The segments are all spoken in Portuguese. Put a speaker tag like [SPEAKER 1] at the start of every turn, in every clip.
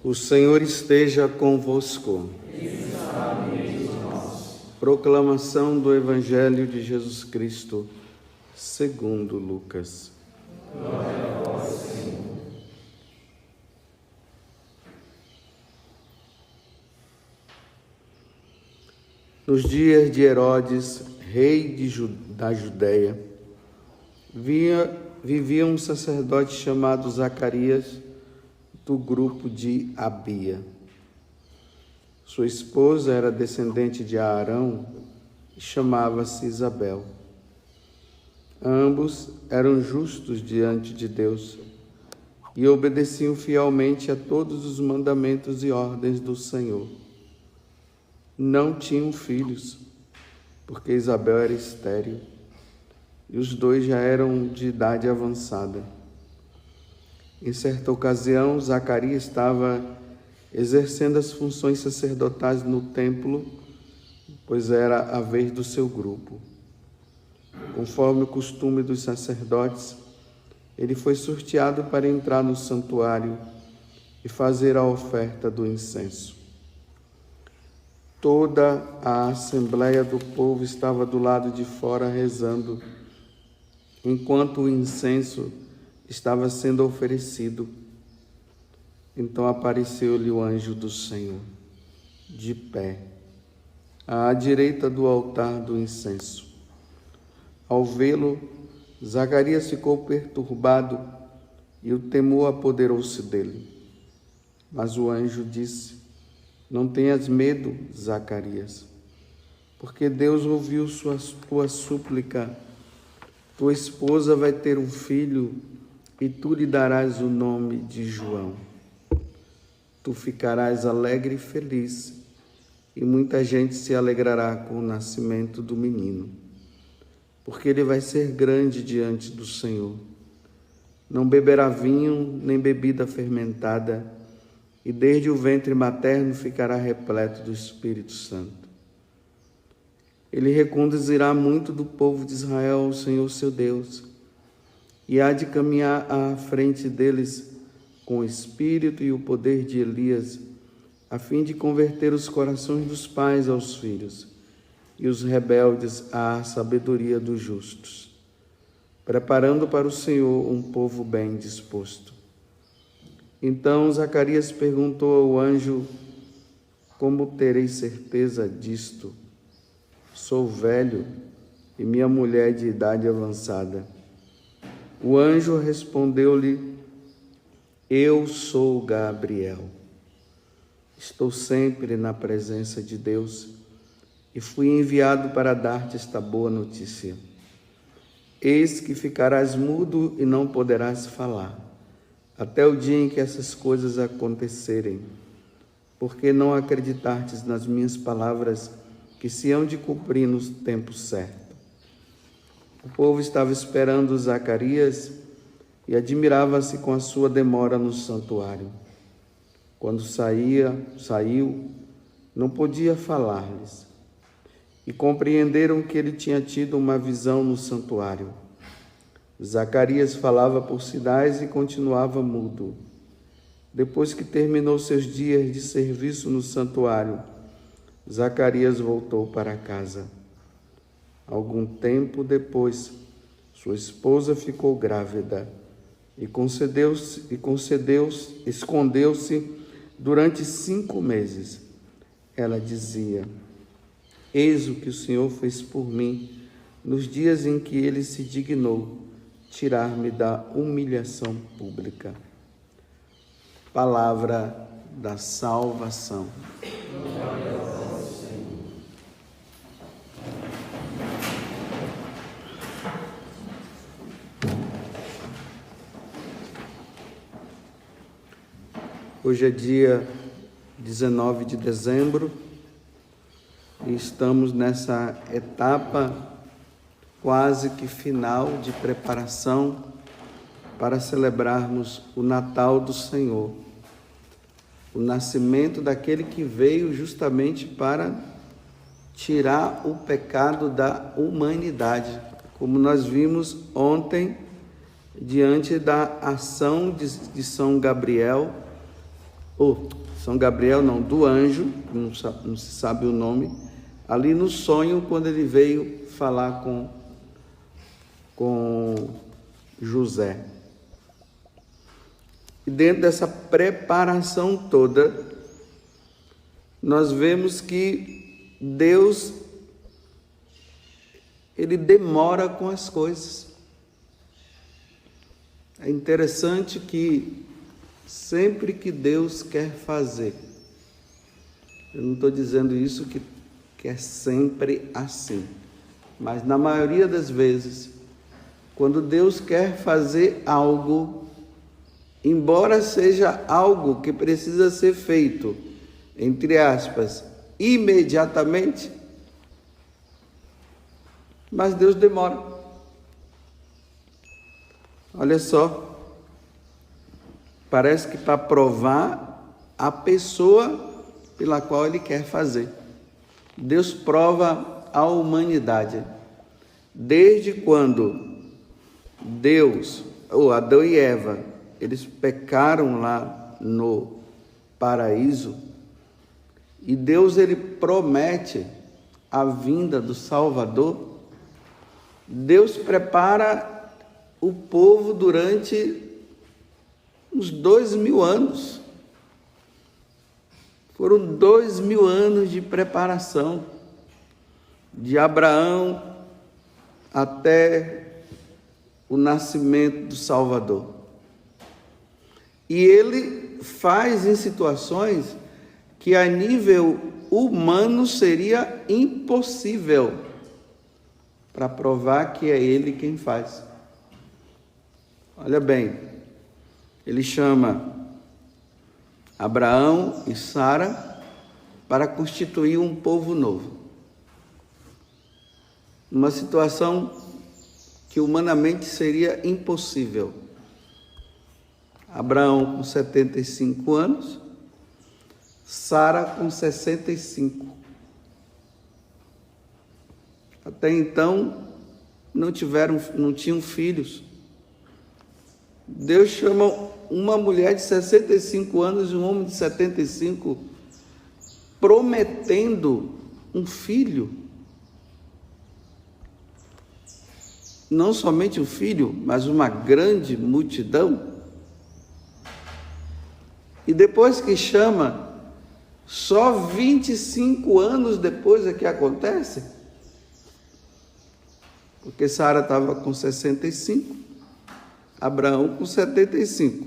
[SPEAKER 1] O Senhor esteja convosco. Proclamação do Evangelho de Jesus Cristo, segundo Lucas.
[SPEAKER 2] Glória a vós, Senhor.
[SPEAKER 1] Nos dias de Herodes, rei da Judéia, vivia um sacerdote chamado Zacarias, do grupo de Abia. Sua esposa era descendente de Arão e chamava-se Isabel. Ambos eram justos diante de Deus e obedeciam fielmente a todos os mandamentos e ordens do Senhor. Não tinham filhos, porque Isabel era estéril e os dois já eram de idade avançada. Em certa ocasião, Zacarias estava exercendo as funções sacerdotais no templo, pois era a vez do seu grupo. Conforme o costume dos sacerdotes, ele foi sorteado para entrar no santuário e fazer a oferta do incenso. Toda a assembleia do povo estava do lado de fora rezando, enquanto o incenso estava sendo oferecido. Então apareceu-lhe o anjo do Senhor, de pé, à direita do altar do incenso. Ao vê-lo, Zacarias ficou perturbado e o temor apoderou-se dele. Mas o anjo disse: Não tenhas medo, Zacarias, porque Deus ouviu tua súplica. Tua esposa vai ter um filho e tu lhe darás o nome de João. Tu ficarás alegre e feliz, e muita gente se alegrará com o nascimento do menino, porque ele vai ser grande diante do Senhor. Não beberá vinho nem bebida fermentada, e desde o ventre materno ficará repleto do Espírito Santo. Ele reconduzirá muito do povo de Israel ao Senhor seu Deus, e há de caminhar à frente deles com o espírito e o poder de Elias, a fim de converter os corações dos pais aos filhos e os rebeldes à sabedoria dos justos, preparando para o Senhor um povo bem disposto. Então Zacarias perguntou ao anjo: Como terei certeza disto? Sou velho e minha mulher de idade avançada. O anjo respondeu-lhe: Eu sou Gabriel. Estou sempre na presença de Deus e fui enviado para dar-te esta boa notícia. Eis que ficarás mudo e não poderás falar, até o dia em que essas coisas acontecerem, porque não acreditastes nas minhas palavras, que se hão de cumprir no tempo certo. O povo estava esperando Zacarias e admirava-se com a sua demora no santuário. Quando saiu, não podia falar-lhes. E compreenderam que ele tinha tido uma visão no santuário. Zacarias falava por sinais e continuava mudo. Depois que terminou seus dias de serviço no santuário, Zacarias voltou para casa. Algum tempo depois, sua esposa ficou grávida e escondeu-se durante 5 meses. Ela dizia: Eis o que o Senhor fez por mim nos dias em que ele se dignou tirar-me da humilhação pública. Palavra da salvação.
[SPEAKER 2] Glória a vós, Senhor.
[SPEAKER 1] Hoje é dia 19 de dezembro e estamos nessa etapa quase que final de preparação para celebrarmos o Natal do Senhor, o nascimento daquele que veio justamente para tirar o pecado da humanidade, como nós vimos ontem, diante da ação de São Gabriel, São Gabriel não, do anjo, não se sabe o nome, ali no sonho, quando ele veio falar com José. E dentro dessa preparação toda, nós vemos que Deus, ele demora com as coisas. É interessante que sempre que Deus quer fazer, eu não estou dizendo isso que é sempre assim, mas na maioria das vezes, quando Deus quer fazer algo, embora seja algo que precisa ser feito, entre aspas, imediatamente, mas Deus demora. Olha só, parece que para provar a pessoa pela qual Ele quer fazer. Deus prova a humanidade. Desde quando Adão e Eva, eles pecaram lá no paraíso, e Deus, ele promete a vinda do Salvador. Deus prepara o povo durante uns 2000 anos. Foram 2000 anos de preparação, de Abraão até o nascimento do Salvador. E ele faz em situações que a nível humano seria impossível, para provar que é ele quem faz. Olha bem, ele chama Abraão e Sara para constituir um povo novo. Uma situação que humanamente seria impossível. Abraão com 75 anos, Sara com 65. Até então não tinham filhos. Deus chama uma mulher de 65 anos e um homem de 75, prometendo um filho. Não somente um filho, mas uma grande multidão. E depois que chama, só 25 anos depois é que acontece. Porque Sara estava com 65, Abraão com 75.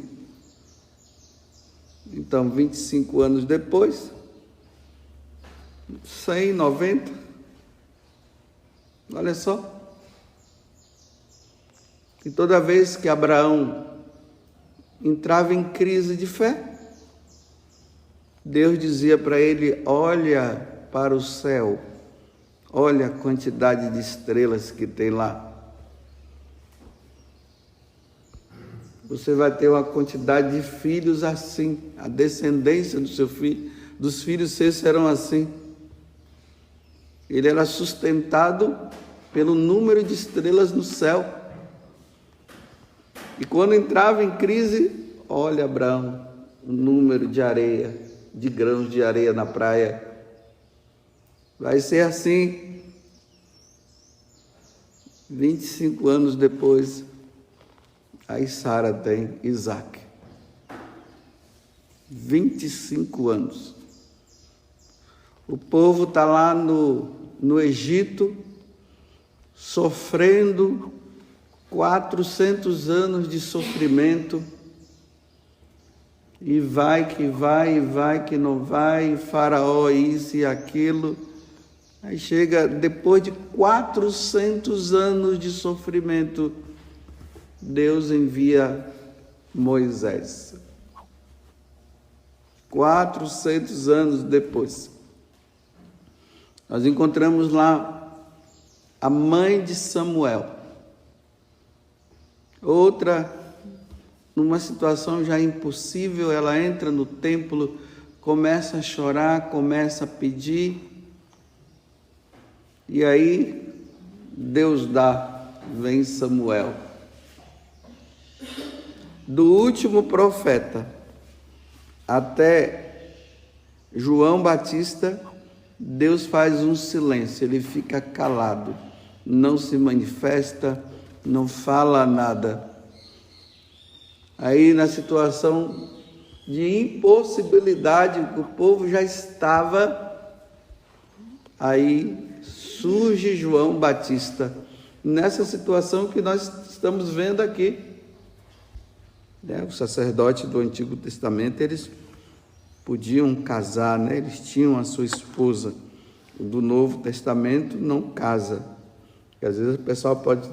[SPEAKER 1] Então, 25 anos depois, 100, 90. Olha só. E toda vez que Abraão entrava em crise de fé, Deus dizia para ele: olha para o céu, olha a quantidade de estrelas que tem lá. Você vai ter uma quantidade de filhos assim, a descendência do seu filho, dos filhos seus serão assim. Ele era sustentado pelo número de estrelas no céu. E quando entrava em crise, olha, Abraão, o número de areia, de grãos de areia na praia. Vai ser assim. 25 anos depois, aí Sara tem Isaac. 25 anos. O povo está lá no Egito, sofrendo 400 anos de sofrimento, e vai que não vai, Faraó isso e aquilo. Aí chega, depois de 400 anos de sofrimento, Deus envia Moisés. 400 anos depois, nós encontramos lá a mãe de Samuel. Outra, numa situação já impossível, ela entra no templo, começa a chorar, começa a pedir, e aí Deus vem Samuel. Do último profeta Até João Batista, Deus faz um silêncio, ele fica calado, não se manifesta, não fala nada. Aí, na situação de impossibilidade, o povo já estava, aí surge João Batista, nessa situação que nós estamos vendo aqui. Os sacerdotes do Antigo Testamento, eles podiam casar, né? Eles tinham a sua esposa. O do Novo Testamento não casa. Porque às vezes o pessoal pode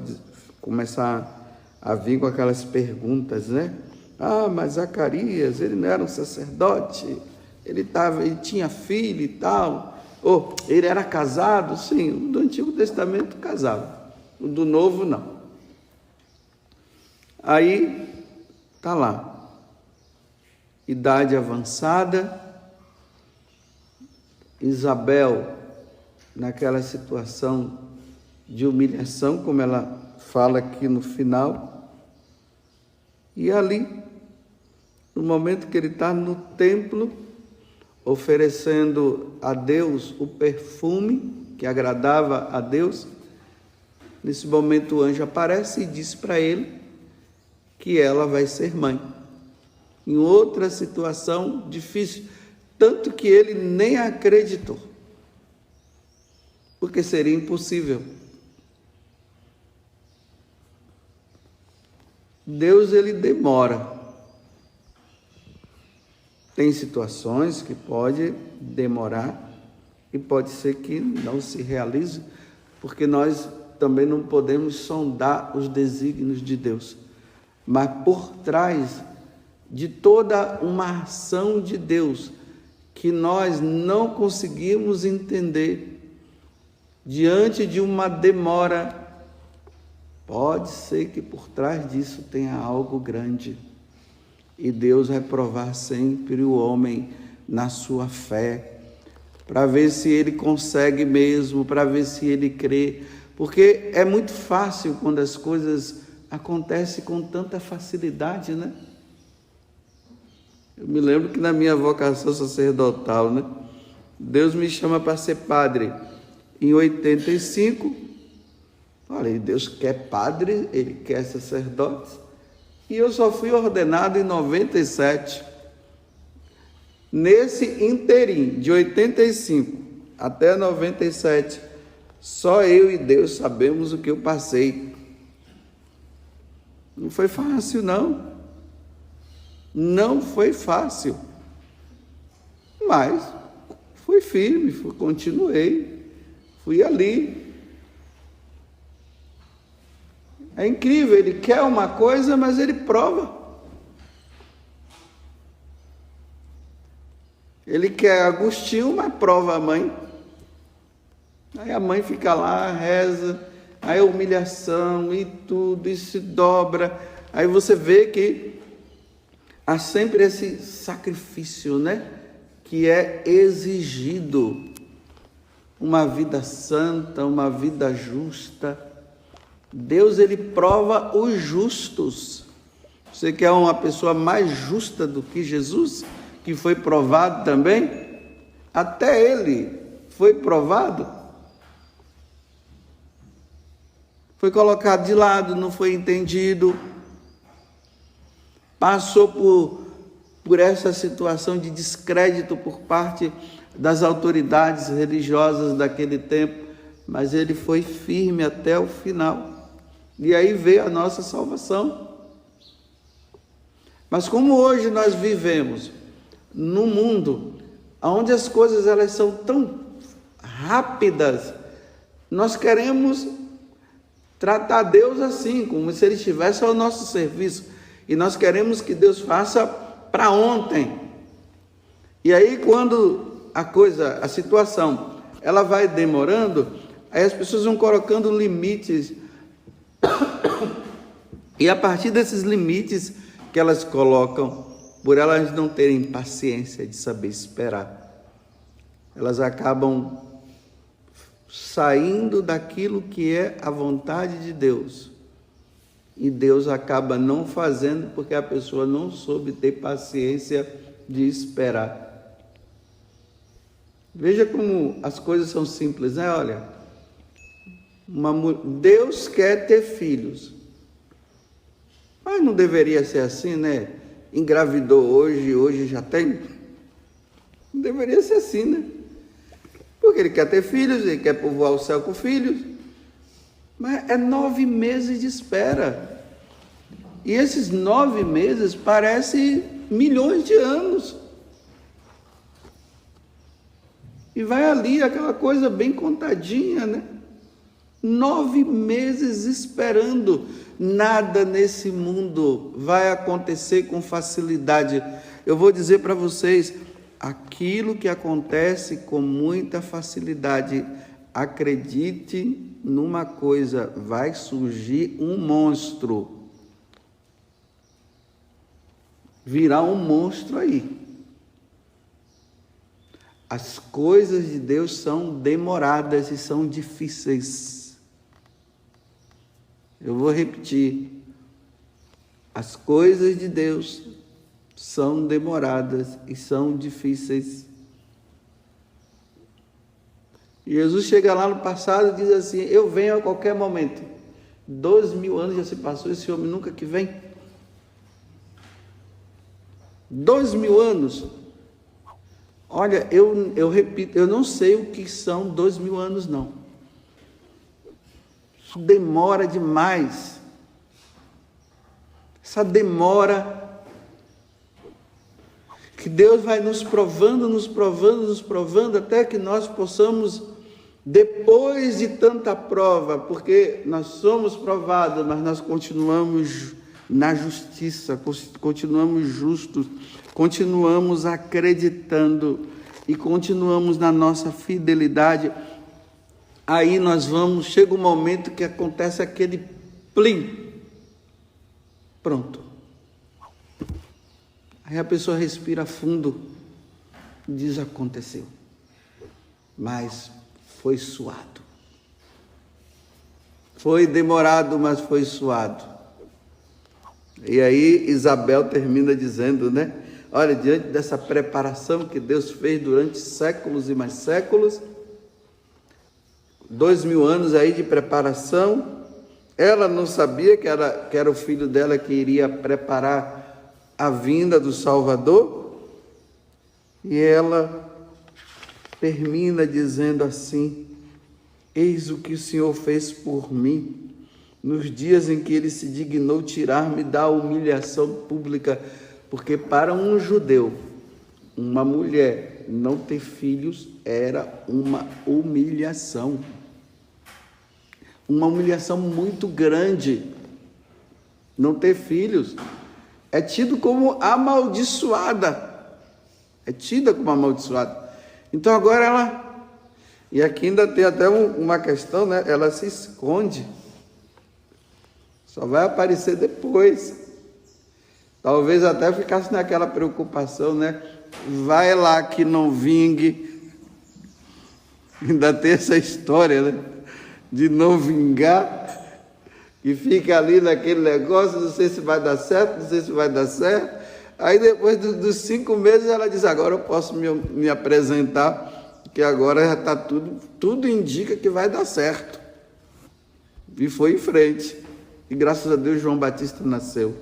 [SPEAKER 1] começar a vir com aquelas perguntas, né? Ah, mas Zacarias, ele não era um sacerdote, ele tinha filho e tal. Ou ele era casado? Sim, o do Antigo Testamento casava, o do Novo não. Aí está lá, idade avançada, Isabel, naquela situação de humilhação, como ela fala aqui no final, e ali, no momento que ele está no templo, oferecendo a Deus o perfume que agradava a Deus, nesse momento o anjo aparece e diz para ele que ela vai ser mãe. Em outra situação difícil, tanto que ele nem acreditou, porque seria impossível. Deus, ele demora. Tem situações que pode demorar e pode ser que não se realize, porque nós também não podemos sondar os desígnios de Deus. Mas por trás de toda uma ação de Deus que nós não conseguimos entender, diante de uma demora, pode ser que por trás disso tenha algo grande. E Deus vai provar sempre o homem na sua fé, para ver se ele consegue mesmo, para ver se ele crê. Porque é muito fácil quando as coisas acontecem com tanta facilidade, né? Eu me lembro que na minha vocação sacerdotal, né? Deus me chama para ser padre em 85. Olha, Deus quer padre, Ele quer sacerdote. E eu só fui ordenado em 97. Nesse interim, de 85 até 97, só eu e Deus sabemos o que eu passei. Não foi fácil, não. Não foi fácil. Mas fui firme, continuei, fui ali. É incrível, ele quer uma coisa, mas ele prova. Ele quer Agostinho, mas prova a mãe. Aí a mãe fica lá, reza, aí a humilhação e tudo, e se dobra. Aí você vê que há sempre esse sacrifício, né? Que é exigido. Uma vida santa, uma vida justa. Deus, ele prova os justos. Você quer uma pessoa mais justa do que Jesus, que foi provado também? Até ele foi provado. Foi colocado de lado, não foi entendido. Passou por essa situação de descrédito por parte das autoridades religiosas daquele tempo, mas ele foi firme até o final. E aí veio a nossa salvação. Mas como hoje nós vivemos num mundo onde as coisas elas são tão rápidas, nós queremos tratar Deus assim, como se Ele estivesse ao nosso serviço. E nós queremos que Deus faça para ontem. E aí quando a situação, ela vai demorando, aí as pessoas vão colocando limites. E a partir desses limites que elas colocam, por elas não terem paciência de saber esperar, elas acabam saindo daquilo que é a vontade de Deus. E Deus acaba não fazendo porque a pessoa não soube ter paciência de esperar. Veja como as coisas são simples, né? Olha, Deus quer ter filhos, mas não deveria ser assim, né? Engravidou hoje já tem. Não deveria ser assim, né? Porque ele quer ter filhos, ele quer povoar o céu com filhos. Mas é 9 meses de espera. E esses 9 meses parecem milhões de anos. E vai ali aquela coisa bem contadinha, né? 9 meses esperando. Nada nesse mundo vai acontecer com facilidade. Eu vou dizer para vocês, aquilo que acontece com muita facilidade, acredite numa coisa, vai surgir um monstro. Virá um monstro aí. As coisas de Deus são demoradas e são difíceis. Eu vou repetir. As coisas de Deus são demoradas e são difíceis. Jesus chega lá no passado e diz assim: eu venho a qualquer momento. 2000 anos já se passou, esse homem nunca que vem. 2000 anos. Olha, eu repito, eu não sei o que são 2000 anos, não. Isso demora demais. Essa demora que Deus vai nos provando, até que nós possamos, depois de tanta prova, porque nós somos provados, mas nós continuamos na justiça, continuamos justos, continuamos acreditando e continuamos na nossa fidelidade. Aí chega um momento que acontece aquele plim, pronto. Aí a pessoa respira fundo e diz: aconteceu. Mas foi suado. Foi demorado, mas foi suado. E aí Isabel termina dizendo, né? Olha, diante dessa preparação que Deus fez durante séculos e mais séculos, 2000 anos aí de preparação, ela não sabia que era o filho dela que iria preparar a vinda do Salvador, e ela termina dizendo assim: eis o que o Senhor fez por mim, nos dias em que Ele se dignou tirar-me da humilhação pública, porque para um judeu, uma mulher não ter filhos era uma humilhação muito grande. Não ter filhos é tido como amaldiçoada. É tida como amaldiçoada. Então agora ela... E aqui ainda tem até uma questão, né? Ela se esconde. Só vai aparecer depois. Talvez até ficasse naquela preocupação, né? Vai lá que não vingue. Ainda tem essa história, né? De não vingar. E fica ali naquele negócio, não sei se vai dar certo, não sei se vai dar certo. Aí depois dos 5 meses ela diz: agora eu posso me apresentar, que agora já está tudo indica que vai dar certo. E foi em frente. E graças a Deus João Batista nasceu.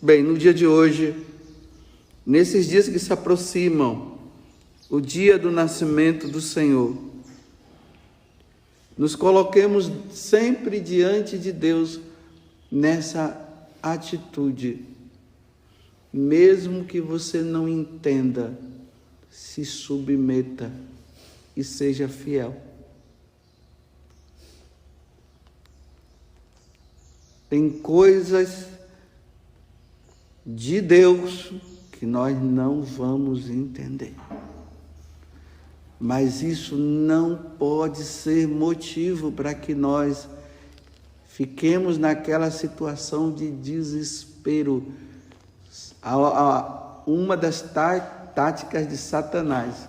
[SPEAKER 1] Bem, no dia de hoje, nesses dias que se aproximam, o dia do nascimento do Senhor, nos coloquemos sempre diante de Deus nessa atitude. Mesmo que você não entenda, se submeta e seja fiel. Tem coisas de Deus que nós não vamos entender. Mas isso não pode ser motivo para que nós fiquemos naquela situação de desespero. Uma das táticas de Satanás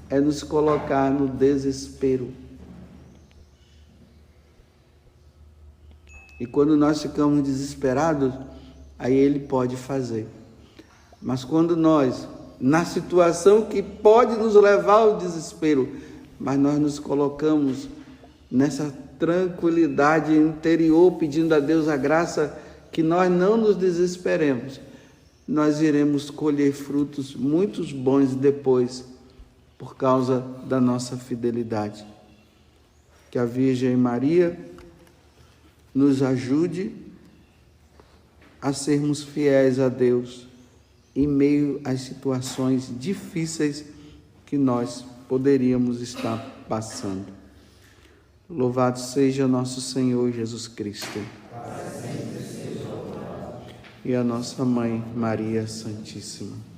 [SPEAKER 1] é nos colocar no desespero. E quando nós ficamos desesperados, aí ele pode fazer. Mas quando nós, na situação que pode nos levar ao desespero, mas nós nos colocamos nessa tranquilidade interior, pedindo a Deus a graça que nós não nos desesperemos, nós iremos colher frutos muito bons depois, por causa da nossa fidelidade. Que a Virgem Maria nos ajude a sermos fiéis a Deus em meio às situações difíceis que nós poderíamos estar passando. Louvado seja nosso Senhor Jesus Cristo. E a nossa Mãe Maria Santíssima.